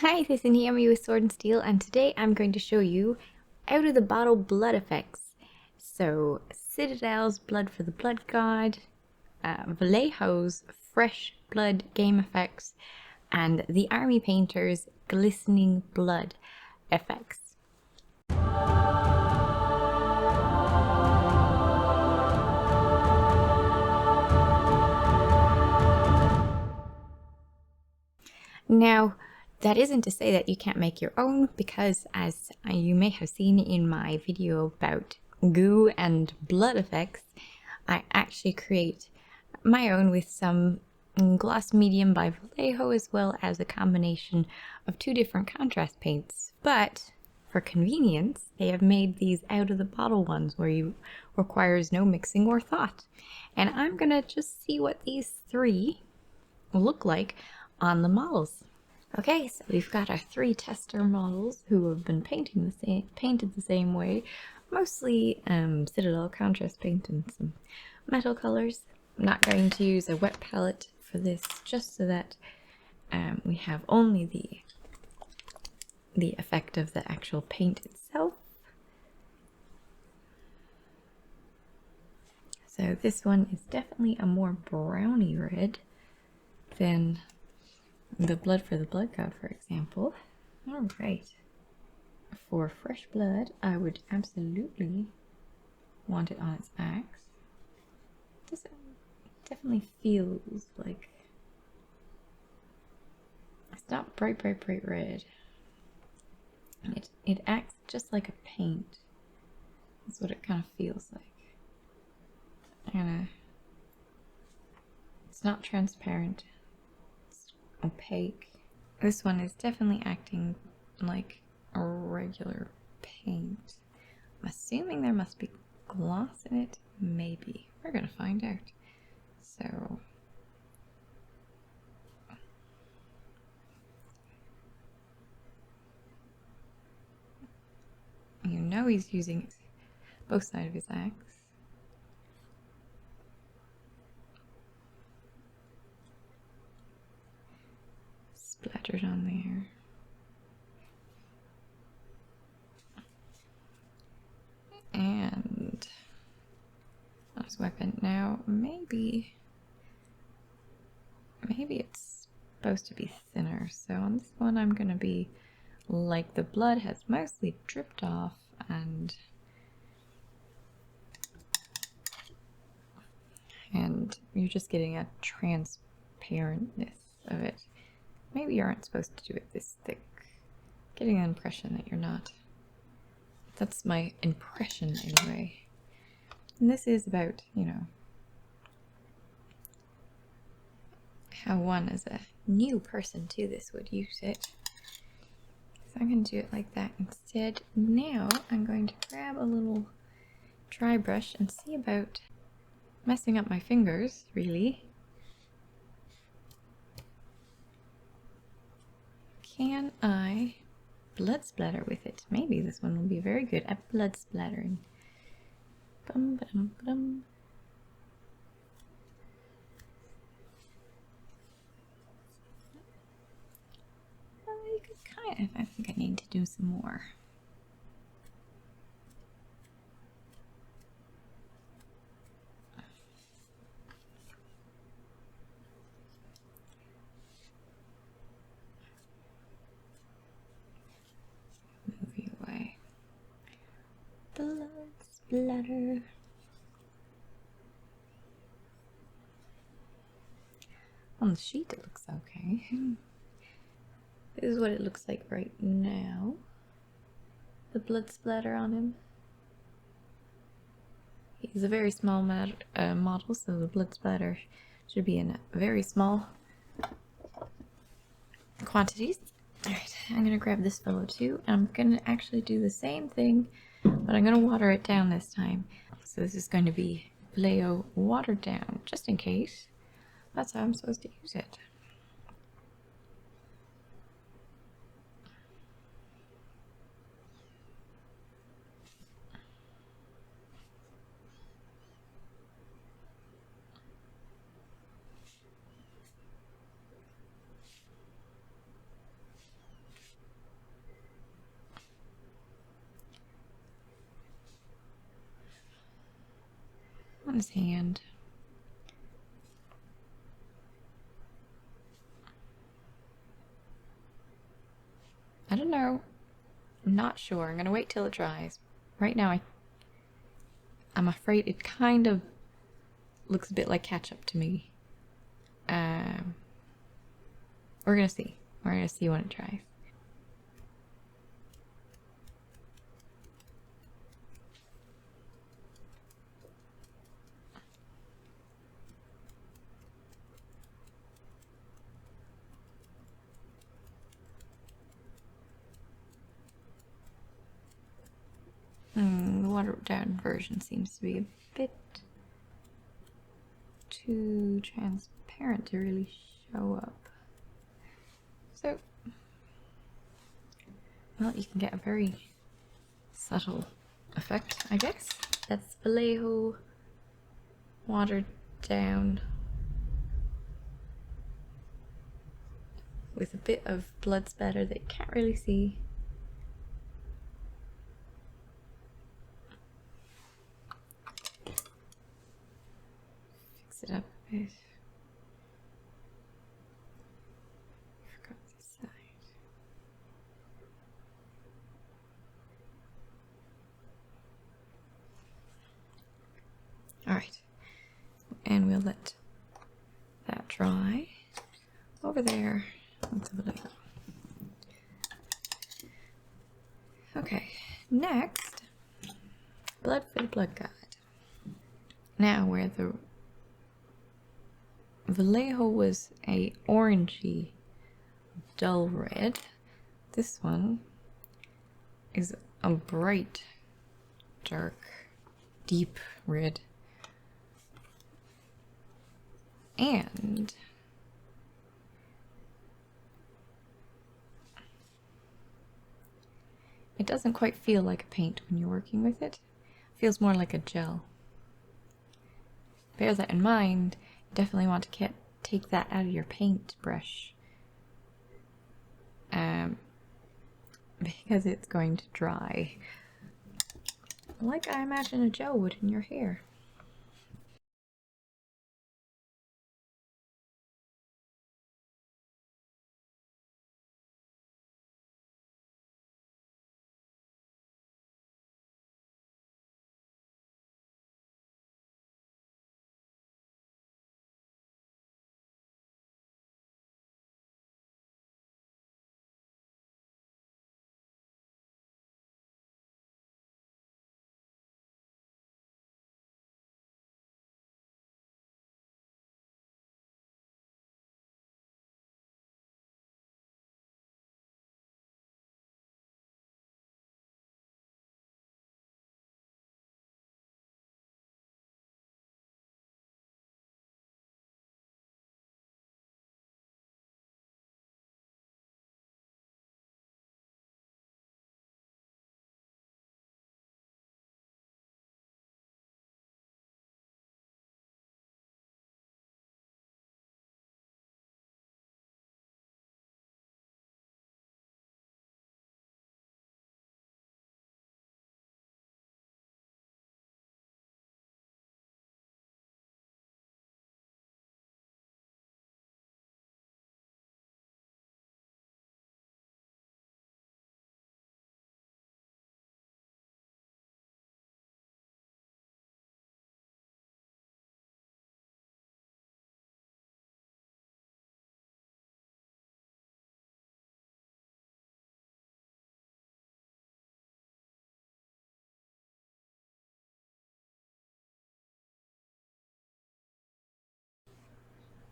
Hi, this is Naomi with Sword and Steel, and today I'm going to show you out of the bottle blood effects. So, Citadel's Blood for the Blood God, Vallejo's Fresh Blood game effects, and the Army Painter's Glistening Blood effects. Now, that isn't to say that you can't make your own, because as you may have seen in my video about goo and blood effects, I actually create my own with some gloss medium by Vallejo, as well as a combination of two different contrast paints. But for convenience, they have made these out of the bottle ones where you requires no mixing or thought. And I'm gonna just see what these three look like on the models. Okay, so we've got our three tester models who have been painted the same way, mostly Citadel contrast paint and some metal colors. I'm not going to use a wet palette for this, just so that we have only the effect of the actual paint itself. So this one is definitely a more browny red than the Blood for the Blood God, for example. Alright. For Fresh Blood, I would absolutely want it on its axe. This definitely feels like it's not bright red. It acts just like a paint. That's what it kind of feels like. It's not transparent. Opaque. This one is definitely acting like a regular paint. I'm assuming there must be gloss in it. Maybe. We're gonna find out. So you know he's using both sides of his axe. Splattered on there. And on his weapon. Now, maybe it's supposed to be thinner. So on this one, I'm gonna be like the blood has mostly dripped off, and you're just getting a transparentness of it. Maybe you aren't supposed to do it this thick. Getting an impression that you're not. That's my impression anyway. And this is about, you know, how one as a new person to this would use it. So I'm going to do it like that instead. Now I'm going to grab a little dry brush and see about messing up my fingers, really. Can I blood splatter with it? Maybe this one will be very good at blood splattering. Bum, ba-dum, ba-dum. You could kind of, I think I need to do some more. Move you away. Blood splatter. On the sheet it looks okay. This is what it looks like right now. The blood splatter on him. He's a very small model, so the blood splatter should be in very small quantities. Alright, I'm gonna grab this fellow too. I'm gonna actually do the same thing, but I'm gonna water it down this time. So this is going to be Vallejo watered down, just in case. That's how I'm supposed to use it. his hand. I don't know. I'm not sure. I'm gonna wait till it dries. Right now, I'm afraid it kind of looks a bit like ketchup to me. We're gonna see. We're gonna see when it dries. The watered down version seems to be a bit too transparent to really show up. So, well, you can get a very subtle effect, I guess. That's Vallejo watered down with a bit of blood spatter that you can't really see. Fix it up a bit. Forgot this side. Alright, and we'll let that dry. Over there, let's have a look. Okay, next, Blood for the Blood God. Now, where the Vallejo was a orangey, dull red, this one is a bright, dark, deep red. And it doesn't quite feel like a paint when you're working with it. It feels more like a gel. Bear that in mind. You definitely want to take that out of your paintbrush, because it's going to dry like I imagine a gel would in your hair.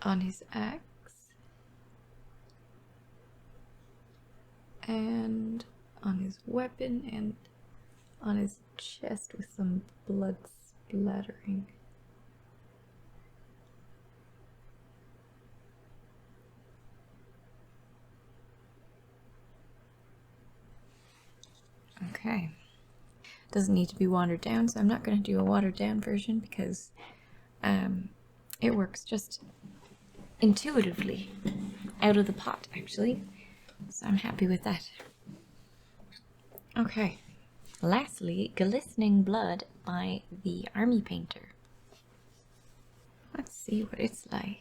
On his axe and on his weapon and on his chest with some blood splattering. Okay. Doesn't need to be watered down, so I'm not going to do a watered down version because it works just intuitively out of the pot, actually. So I'm happy with that. Okay. Lastly, Glistening Blood by the Army Painter. Let's see what it's like.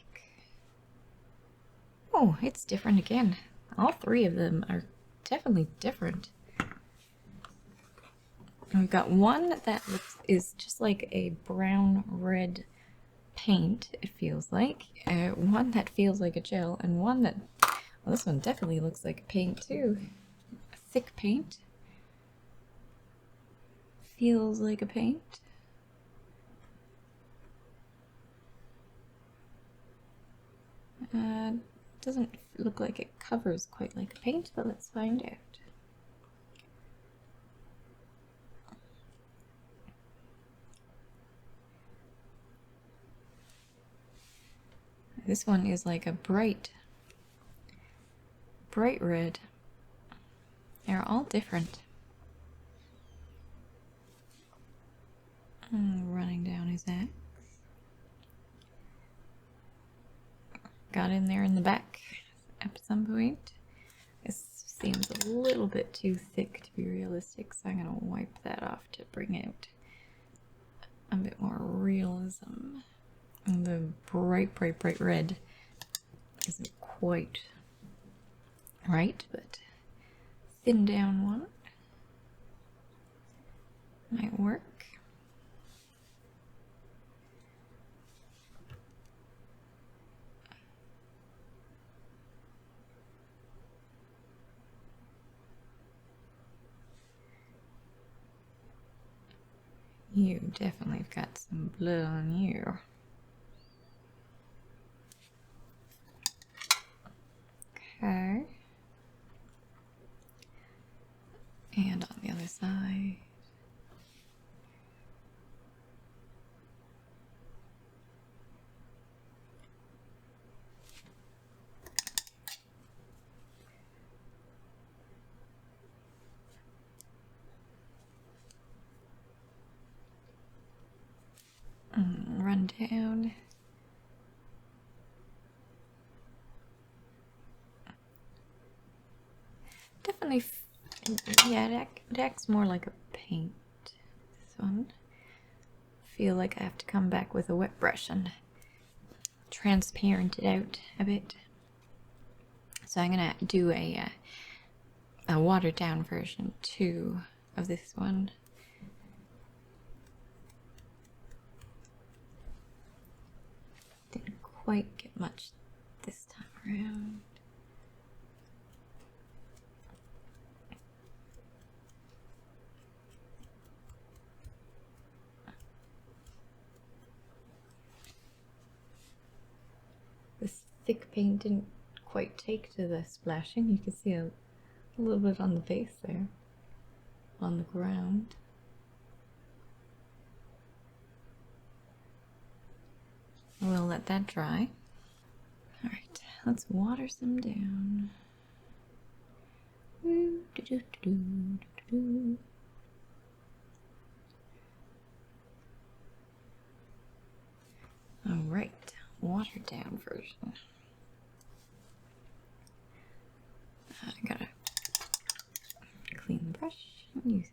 Oh, it's different again. All three of them are definitely different. We've got one that is just like a brown red paint, it feels like. One that feels like a gel, and one that, well, this one definitely looks like a paint too. A thick paint. Feels like a paint. Doesn't look like it covers quite like a paint, but let's find out. This one is like a bright red. They're all different. Running down his axe. Got in there in the back at some point. This seems a little bit too thick to be realistic, so I'm gonna wipe that off to bring out a bit more realism. And the bright red isn't quite right, but thin down one might work. You definitely have got some blood on you. Okay. And on the other side. Run down. Definitely, yeah, it acts more like a paint. This one. Feel like I have to come back with a wet brush and transparent it out a bit. So I'm gonna do a watered down version too of this one. Didn't quite get much this time around. This thick paint didn't quite take to the splashing. You can see a little bit on the base there, on the ground. We'll let that dry. Alright, let's water some down. Alright, watered down version. I gotta clean the brush and use it.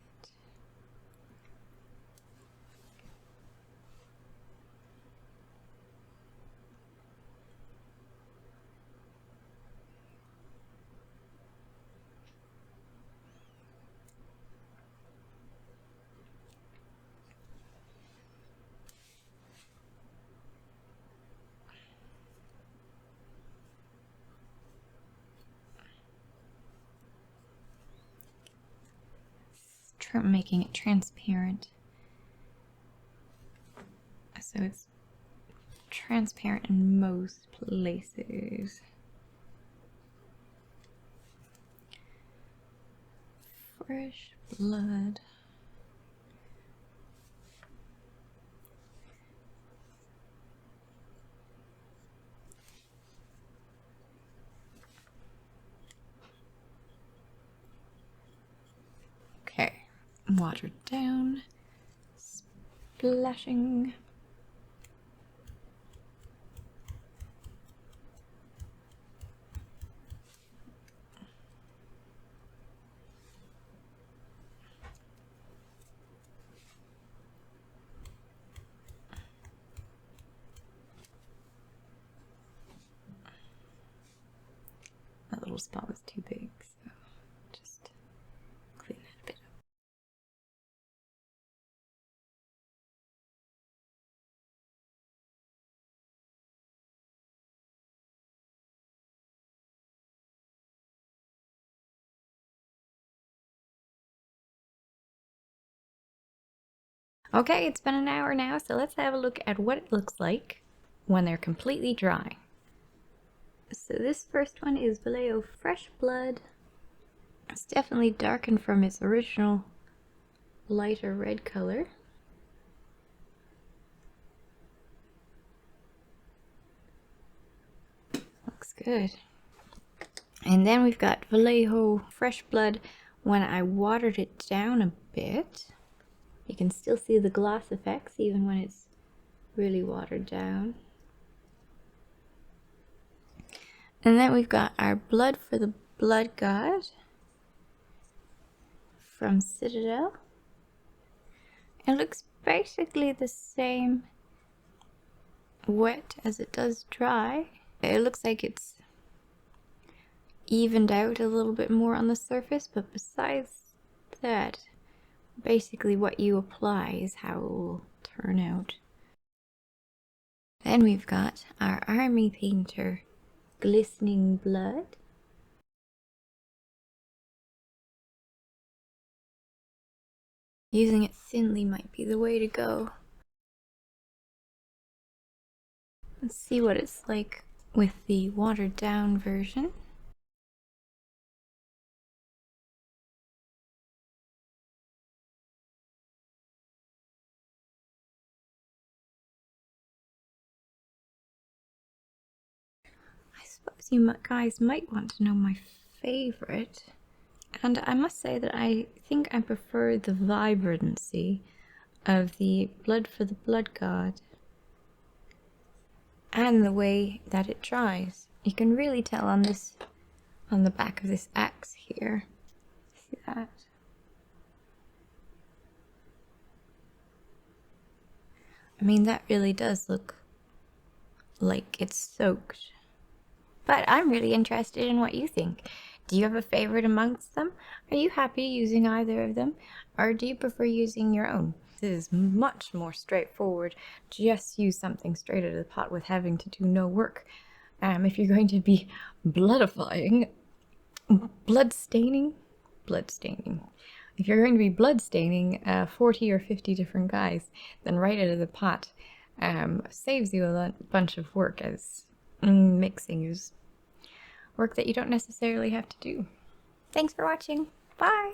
Making it transparent, so it's transparent in most places. Fresh blood. Okay, watered down, splashing. spot was too big, so just clean that a bit up. Okay, it's been an hour now, so let's have a look at what it looks like when they're completely dry. So this first one is Vallejo Fresh Blood. It's definitely darkened from its original lighter red color. Looks good. And then we've got Vallejo Fresh Blood when I watered it down a bit. You can still see the gloss effects even when it's really watered down. And then we've got our Blood for the Blood God from Citadel. It looks basically the same wet as it does dry. It looks like it's evened out a little bit more on the surface, but besides that, basically what you apply is how it will turn out. Then we've got our Army Painter Glistening Blood. Using it thinly might be the way to go. Let's see what it's like with the watered down version. I suppose you guys might want to know my favorite. And I must say that I think I prefer the vibrancy of the Blood for the Blood God and the way that it dries. You can really tell on this, on the back of this axe here. See that? I mean, that really does look like it's soaked. But I'm really interested in what you think. Do you have a favorite amongst them? Are you happy using either of them? Or do you prefer using your own? This is much more straightforward. Just use something straight out of the pot with having to do no work. If you're going to be bloodifying, blood staining. If you're going to be blood staining 40 or 50 different guys, then right out of the pot saves you a bunch of work, as mixing is work that you don't necessarily have to do. Thanks for watching. Bye!